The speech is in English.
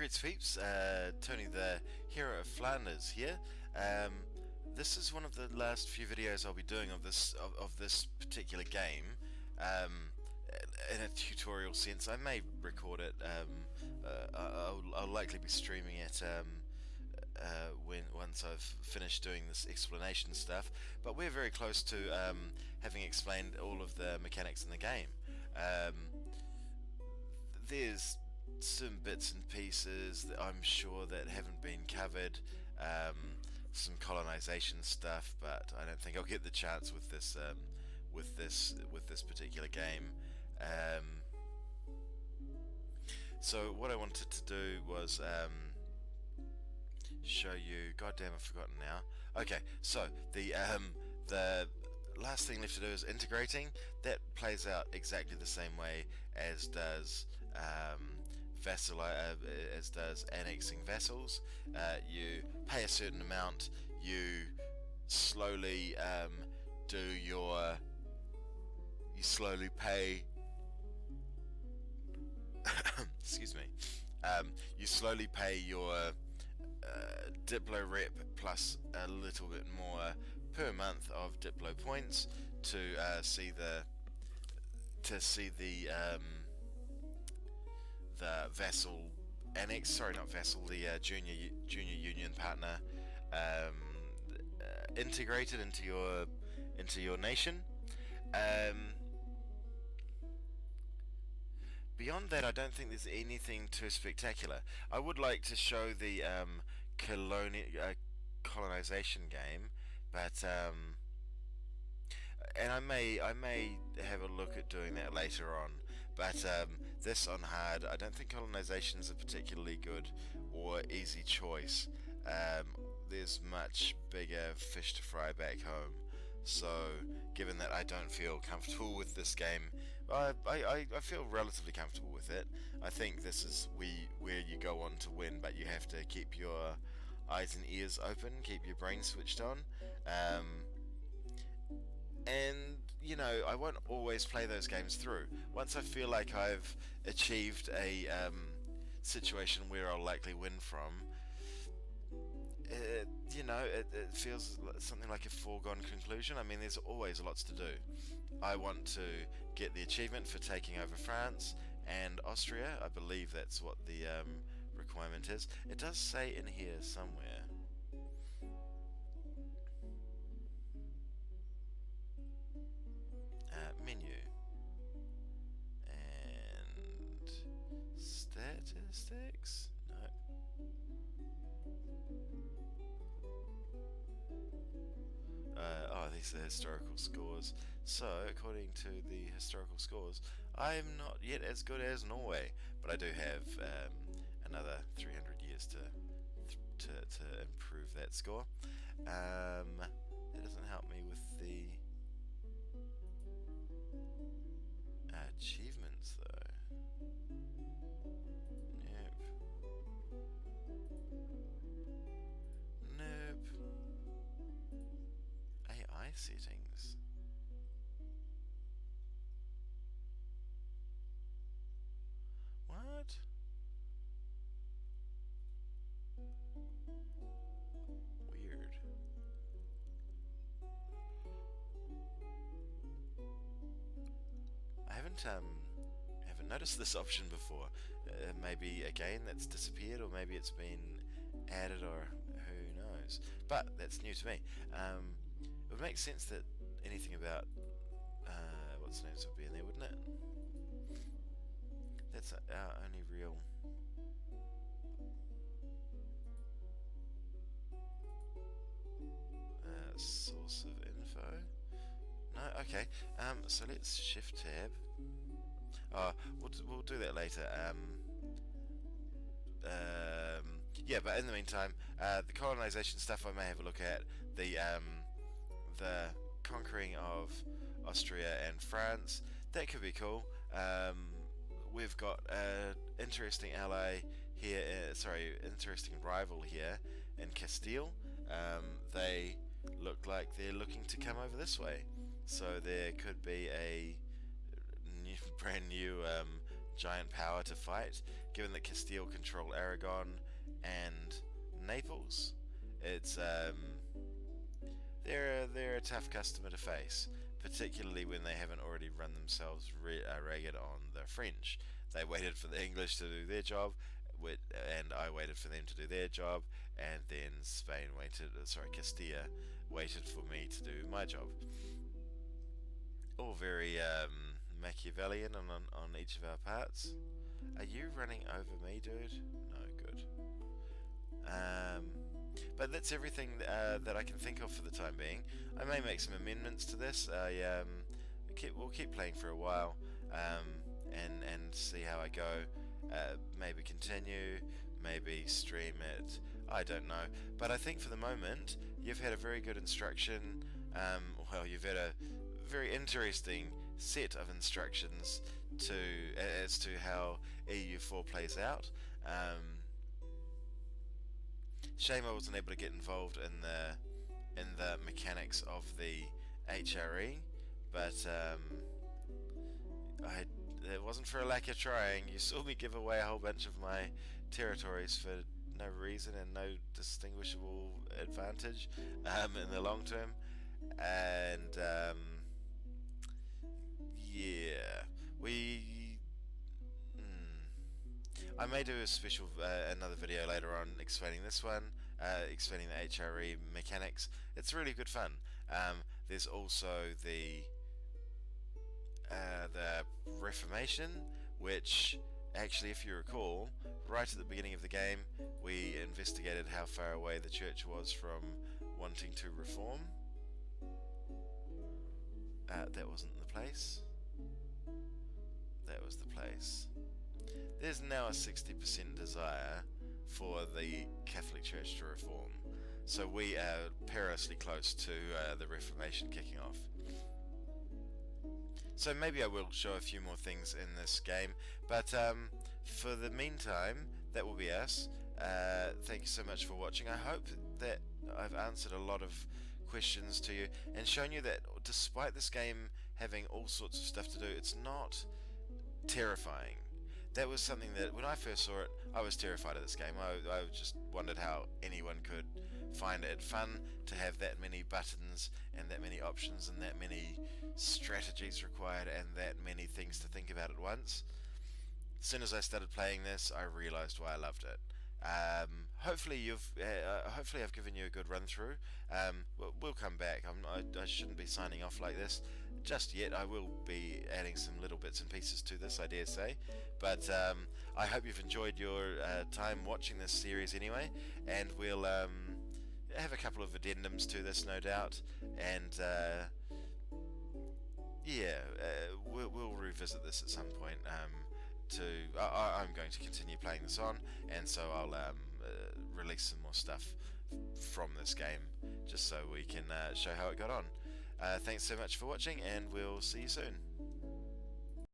Great peeps, Tony the Hero of Flanders here. This is one of the last few videos I'll be doing of this particular game. In a tutorial sense, I may record it. I'll likely be streaming it once I've finished doing this explanation stuff. But we're very close to having explained all of the mechanics in the game. There's some bits and pieces that I'm sure that haven't been covered, some colonization stuff, but I don't think I'll get the chance with this particular game. So what I wanted to do was show you. Goddamn, I've forgotten now. Okay, so the last thing left to do is integrating. That plays out exactly the same way as does annexing vessels. You pay a certain amount. You slowly pay. Excuse me. You slowly pay your Diplo rep plus a little bit more per month of Diplo points to see the vessel annex. Sorry, not vessel. The junior union partner integrated into your nation. Beyond that, I don't think there's anything too spectacular. I would like to show the colonization game, but and I may have a look at doing that later on. But this on hard, I don't think colonization is a particularly good or easy choice. There's much bigger fish to fry back home. So, given that I don't feel comfortable with this game, I feel relatively comfortable with it. I think this is where you go on to win, but you have to keep your eyes and ears open, keep your brain switched on. And, you know, I won't always play those games through. Once I feel like I've achieved a situation where I'll likely win from, it feels something like a foregone conclusion. I mean, there's always lots to do. I want to get the achievement for taking over France and Austria. I believe that's what the requirement is. It does say in here somewhere. Menu and statistics. No. These are the historical scores. So, according to the historical scores, I'm not yet as good as Norway, but I do have another 300 years to improve that score. That doesn't help me with the achievements, though. Nope. AI settings. What? Weird. I haven't noticed this option before. Maybe again that's disappeared, or maybe it's been added, or who knows. But that's new to me. It would make sense that anything about what's names would be in there, wouldn't it? That's our only real source of info. No, okay. So let's shift tab. We'll do that later. Yeah, but in the meantime, the colonization stuff I may have a look at. The conquering of Austria and France, that could be cool. We've got an interesting ally here, interesting rival here in Castile. They look like they're looking to come over this way, so there could be a brand new giant power to fight, given that Castile control Aragon and Naples. It's they're a tough customer to face, particularly when they haven't already run themselves ragged on the French. They waited for the English to do their job, and I waited for them to do their job, and then Castilla waited for me to do my job. All very Machiavellian on each of our parts. Are you running over me, dude? No, good. But that's everything that I can think of for the time being. I may make some amendments to this. We'll keep playing for a while, and see how I go. Maybe continue, maybe stream it. I don't know. But I think for the moment, you've had a very good instruction. You've had a very interesting set of instructions as to how EU4 plays out. Shame I wasn't able to get involved in the mechanics of the HRE, but it wasn't for a lack of trying. You saw me give away a whole bunch of my territories for no reason and no distinguishable advantage in the long term, and I may do a special another video later on explaining this one, explaining the HRE mechanics. It's really good fun. There's also the Reformation, which actually, if you recall, right at the beginning of the game, we investigated how far away the church was from wanting to reform. That wasn't the place. That was the place. There's now a 60% desire for the Catholic Church to reform. So we are perilously close to the Reformation kicking off. So maybe I will show a few more things in this game, but for the meantime, that will be us. Thank you so much for watching. I hope that I've answered a lot of questions to you and shown you that despite this game having all sorts of stuff to do, it's not terrifying. That was something that when I first saw it, I was terrified of this game. I just wondered how anyone could find it fun to have that many buttons and that many options and that many strategies required and that many things to think about at once. As soon as I started playing this, I realized why I loved it. Hopefully I've given you a good run through. We'll come back. I shouldn't be signing off like this just yet. I will be adding some little bits and pieces to this, I dare say. But I hope you've enjoyed your time watching this series anyway, and we'll have a couple of addendums to this, no doubt, and we'll revisit this at some point. I'm going to continue playing this on, and so I'll release some more stuff from this game, just so we can show how it got on. Thanks so much for watching, and we'll see you soon.